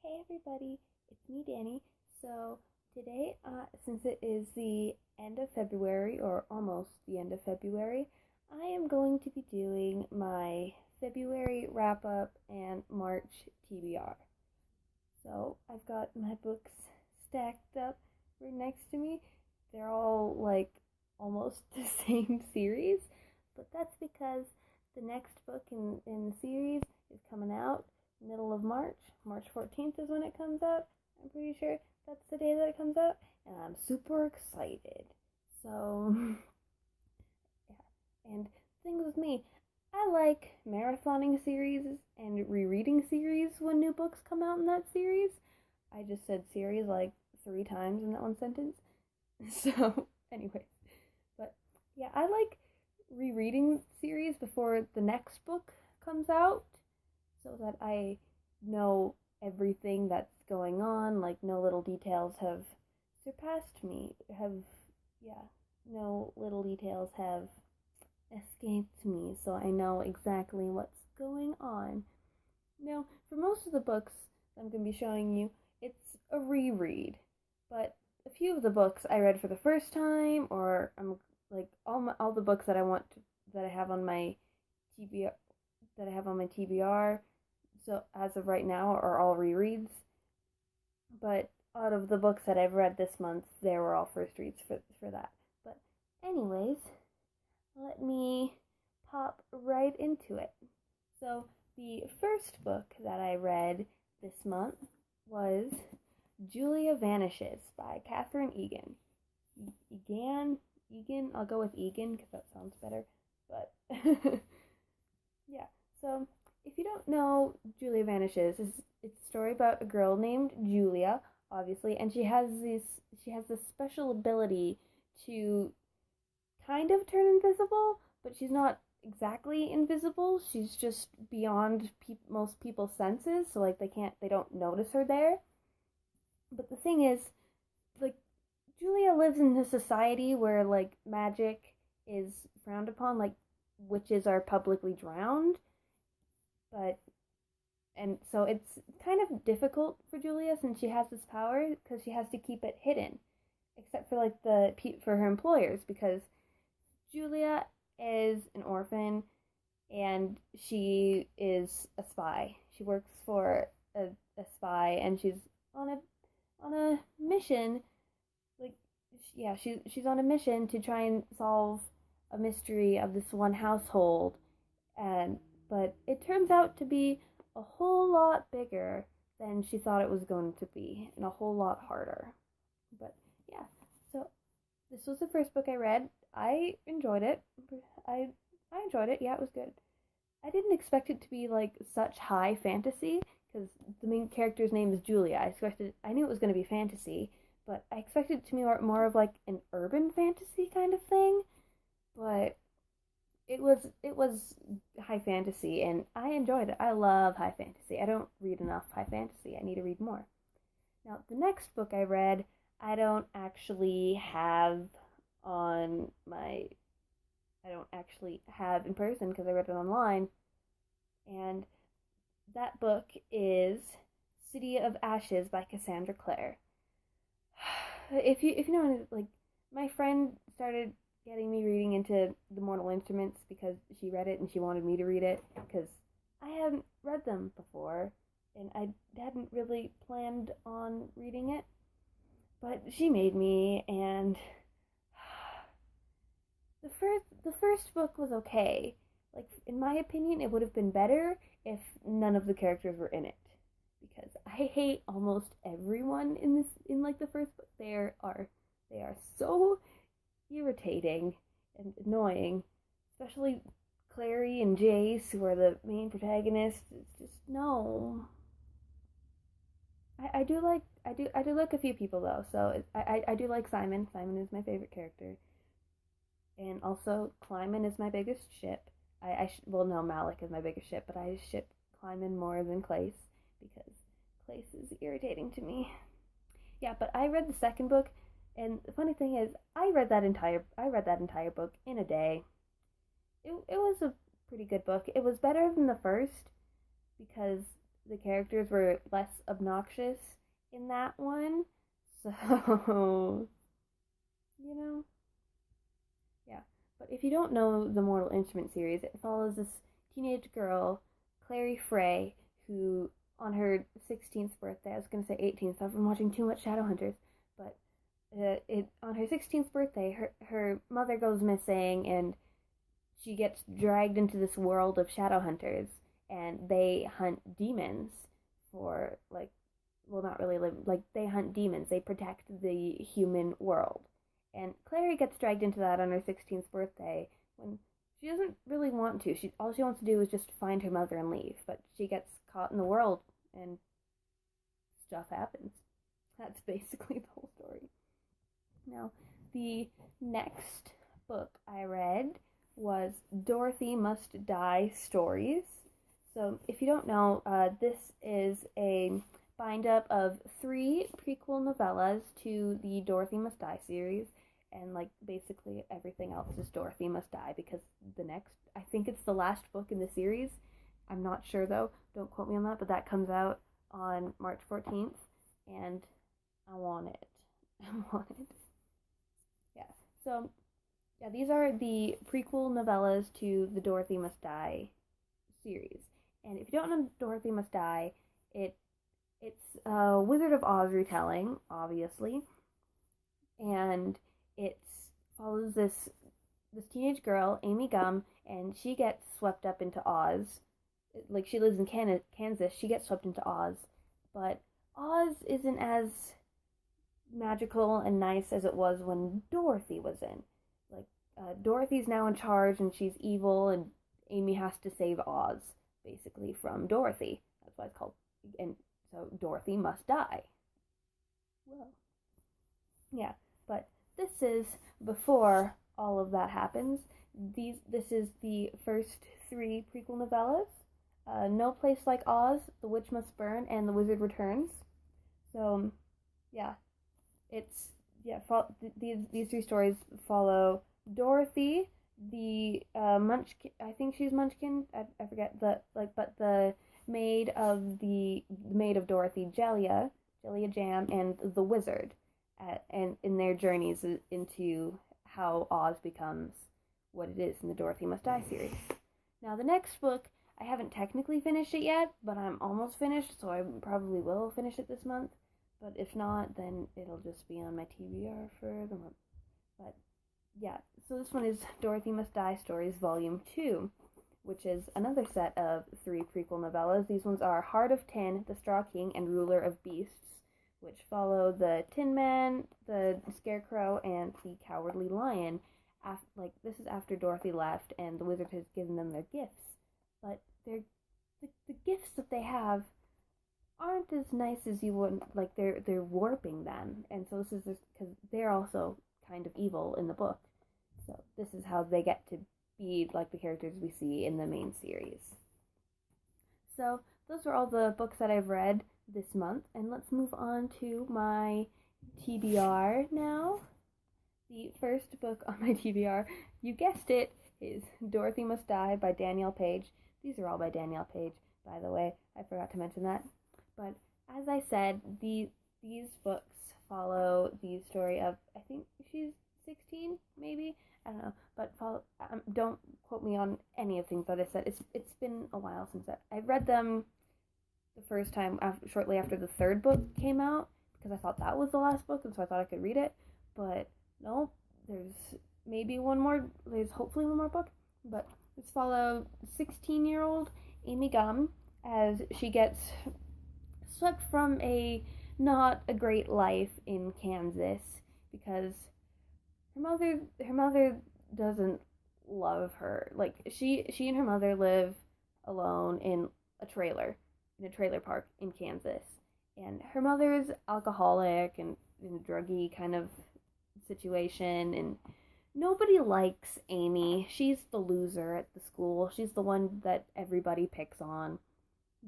Hey everybody, it's me Danny. So today, since it is the end of February, or almost the end of February, I am going to be doing my February wrap up and March TBR. So I've got my books stacked up right next to me. They're all like almost the same series, but that's because the next book in the series is coming out middle of March. March 14th is when it comes out. I'm pretty sure that's the day that it comes out, and I'm super excited. So, yeah. And thing with me, I like marathoning series and rereading series when new books come out in that series. I just said series like 3 times in that one sentence. So, anyways, but yeah, I like rereading series before the next book comes out so that I know everything that's going on, like no little details have surpassed me, yeah, no little details have escaped me, so I know exactly what's going on. Now, for most of the books I'm going to be showing you, it's a reread, but a few of the books I read for the first time, or I'm like all the books that that I have on my TBR so as of right now are all rereads. But out of the books that I've read this month, they were all first reads for that. But anyways, let me pop right into it. So the first book that I read this month was Julia Vanishes by Catherine Egan. Egan? I'll go with Egan because that sounds better. But yeah, so if you don't know, Julia Vanishes, it's a story about a girl named Julia, obviously, and she has this special ability to kind of turn invisible, but she's not exactly invisible. She's just beyond most people's senses, so like they don't notice her there. But the thing is, like, Julia lives in a society where like magic is frowned upon, like witches are publicly drowned, but and so it's kind of difficult for Julia since she has this power because she has to keep it hidden, except for like for her employers, because Julia is an orphan and she is a spy. She works for a spy, and she's on a mission. Like, yeah, she's on a mission to try and solve a mystery of this one household, and but it turns out to be a whole lot bigger than she thought it was going to be, and a whole lot harder. But yeah, so this was the first book I read. I enjoyed it. I I enjoyed it. Yeah, it was good. I didn't expect it to be like such high fantasy because the main character's name is Julia. I knew it was going to be fantasy, but I expected it to be more of like an urban fantasy kind of thing. But it was high fantasy, and I enjoyed it. I love high fantasy. I don't read enough high fantasy. I need to read more. Now, the next book I read, I don't actually have on my I don't actually have in person because I read it online, and that book is City of Ashes by Cassandra Clare. If you know, like, my friend started getting me reading into the Mortal Instruments because she read it and she wanted me to read it because I hadn't read them before and I hadn't really planned on reading it, but she made me. And the first book was okay. Like, in my opinion, it would have been better if none of the characters were in it, because I hate almost everyone in like the first book. They are so irritating and annoying, especially Clary and Jace, who are the main protagonists. It's just no. I do like a few people though. So I do like Simon. Simon is my favorite character, and also Kleiman is my biggest ship. Well, no, Malik is my biggest ship, but I ship Kleiman more than Clace because Clace is irritating to me. Yeah, but I read the second book, and the funny thing is, I read that entire book in a day. It was a pretty good book. It was better than the first because the characters were less obnoxious in that one. So, you know, yeah. But if you don't know the Mortal Instrument series, it follows this teenage girl, Clary Frey, who on her 16th birthday, I was going to say 18th, I've been watching too much Shadowhunters, but on her 16th birthday, her mother goes missing, and she gets dragged into this world of Shadowhunters, and they hunt demons for, like, well, not really, like, they hunt demons. They protect the human world. And Clary gets dragged into that on her 16th birthday when she doesn't really want to. All she wants to do is just find her mother and leave. But she gets caught in the world, and stuff happens. That's basically the whole story. Now, the next book I read was Dorothy Must Die Stories. So, if you don't know, this is a bind up of 3 prequel novellas to the Dorothy Must Die series, and like basically everything else is Dorothy Must Die, because the next, I think it's the last book in the series. I'm not sure though, don't quote me on that, but that comes out on March 14th, and I want it. I want it. Yeah. So, yeah, these are the prequel novellas to the Dorothy Must Die series. And if you don't know Dorothy Must Die, it's a Wizard of Oz retelling, obviously, and it follows this teenage girl, Amy Gum, and she gets swept up into Oz. Like, she lives in Kansas, she gets swept into Oz, but Oz isn't as magical and nice as it was when Dorothy was in. Like, Dorothy's now in charge, and she's evil, and Amy has to save Oz, basically, from Dorothy. That's why it's called, and so Dorothy must die. Well, yeah, but this is before all of that happens. This is the first 3 prequel novellas. No Place Like Oz, The Witch Must Burn, and The Wizard Returns. So, yeah, it's these 3 stories follow Dorothy, the Munchkin. I think she's Munchkin. I forget but the maid of Dorothy, Jellia Jam, and the Wizard, and in their journeys into how Oz becomes what it is in the Dorothy Must Die series. Now, the next book, I haven't technically finished it yet, but I'm almost finished, so I probably will finish it this month. But if not, then it'll just be on my TBR for the month. But yeah, so this one is Dorothy Must Die Stories Volume 2, which is another set of 3 prequel novellas. These ones are Heart of Tin, The Straw King, and Ruler of Beasts, which follow the Tin Man, the Scarecrow, and the Cowardly Lion. This is after Dorothy left, and the wizard has given them their gifts. But the gifts that they have aren't as nice as you would, like, they're warping them, and so this is because they're also kind of evil in the book. So this is how they get to be like the characters we see in the main series. So those are all the books that I've read this month, and let's move on to my TBR now. The first book on my TBR, you guessed it, is Dorothy Must Die by Danielle Page. These are all by Danielle Page, by the way. I forgot to mention that. But as I said, these books follow the story of, I think she's 16, maybe? I don't know. But don't quote me on any of the things that I said. It's been a while since I read them the first time shortly after the 3rd book came out, because I thought that was the last book, and so I thought I could read it. But no, there's hopefully one more book. But let's follow 16-year-old Amy Gum as she gets swept from not a great life in Kansas, because her mother doesn't love her. Like, she and her mother live alone in a trailer park in Kansas, and her mother's alcoholic and in a druggy kind of situation, and nobody likes Amy. She's the loser at the school. She's the one that everybody picks on.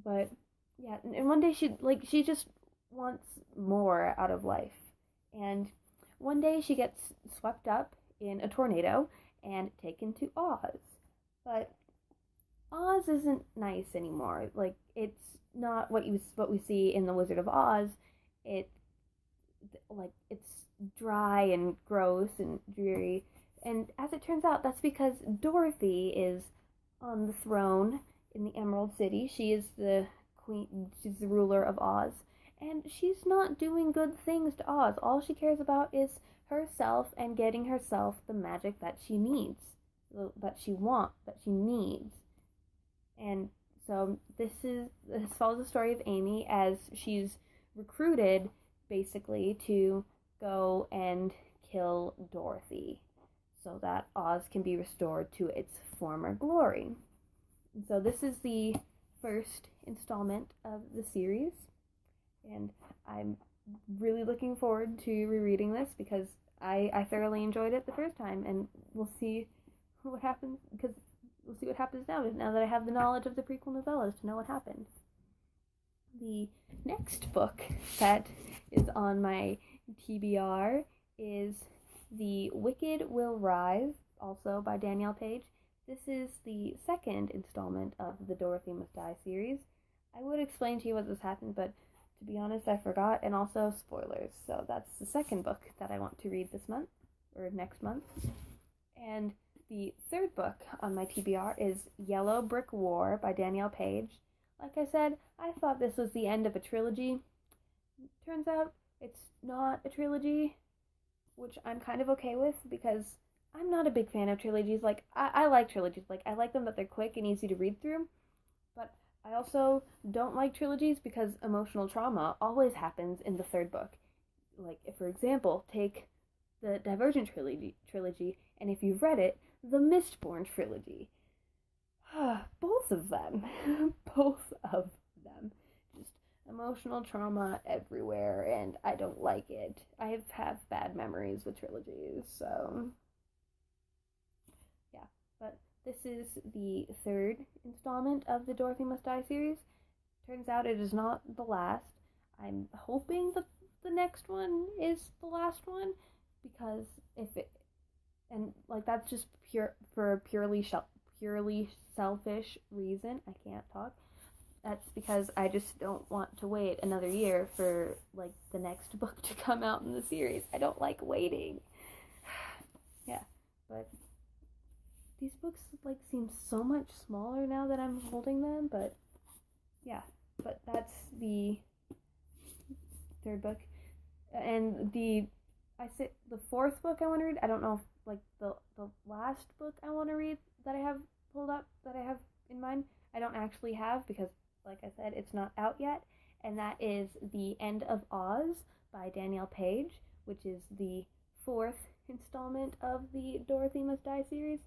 But yeah, and one day she just wants more out of life. And one day she gets swept up in a tornado and taken to Oz. But Oz isn't nice anymore. Like it's not what we see in The Wizard of Oz. It it's dry and gross and dreary. And as it turns out, that's because Dorothy is on the throne in the Emerald City. She is the queen, she's the ruler of Oz, and she's not doing good things to Oz. All she cares about is herself and getting herself the magic that she needs, that she needs. And so this follows the story of Amy as she's recruited basically to go and kill Dorothy so that Oz can be restored to its former glory. And so this is the first installment of the series, and I'm really looking forward to rereading this because I thoroughly enjoyed it the first time, and we'll see what happens because we'll see what happens now that I have the knowledge of the prequel novellas to know what happened. The next book that is on my TBR is The Wicked Will Rise, also by Danielle Page. This is the second installment of the Dorothy Must Die series. I would explain to you what this happened, but to be honest, I forgot, and also spoilers. So that's the second book that I want to read this month, or next month. And the third book on my TBR is Yellow Brick War by Danielle Page. Like I said, I thought this was the end of a trilogy. Turns out it's not a trilogy, which I'm kind of okay with because I'm not a big fan of trilogies. Like, I like trilogies. Like, I like them that they're quick and easy to read through. But I also don't like trilogies because emotional trauma always happens in the third book. Like, if, for example, take the Divergent trilogy, and if you've read it, the Mistborn trilogy. Both of them. Both of them. Just emotional trauma everywhere, and I don't like it. I have bad memories with trilogies, so yeah. But this is the third installment of the Dorothy Must Die series. Turns out it is not the last. I'm hoping that the next one is the last one because if it and like that's just for a purely selfish reason. I can't talk. That's because I just don't want to wait another year for like the next book to come out in the series. I don't like waiting. Yeah, but these books like seem so much smaller now that I'm holding them, but yeah, but that's the third book. And the fourth book I want to read. I don't know if like the last book I want to read that I have pulled up that I have in mind. I don't actually have because, like I said, it's not out yet. And that is The End of Oz by Danielle Page, which is the fourth installment of the Dorothy Must Die series.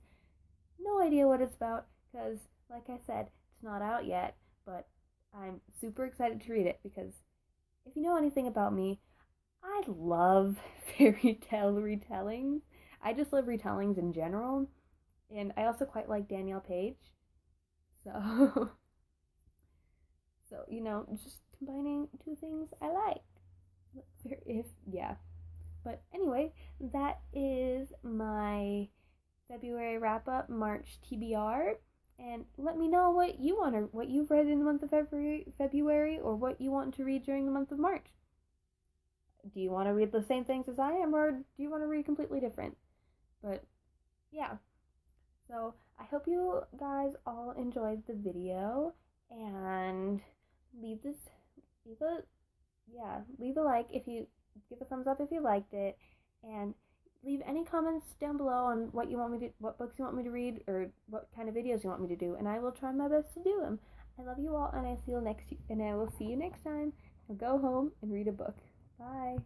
No idea what it's about because, like I said, it's not out yet. But I'm super excited to read it because if you know anything about me, I love fairy tale retellings. I just love retellings in general. And I also quite like Danielle Page. So, just combining two things I like. Yeah. But anyway, that is my February wrap up, March TBR. And let me know what you've read in the month of February, or what you want to read during the month of March. Do you want to read the same things as I am, or do you want to read completely different? But yeah, so I hope you guys all enjoyed the video, and leave a like if you give a thumbs up if you liked it, and leave any comments down below on what books you want me to read, or what kind of videos you want me to do, and I will try my best to do them. I love you all, and I will see you next time. So go home and read a book. Bye.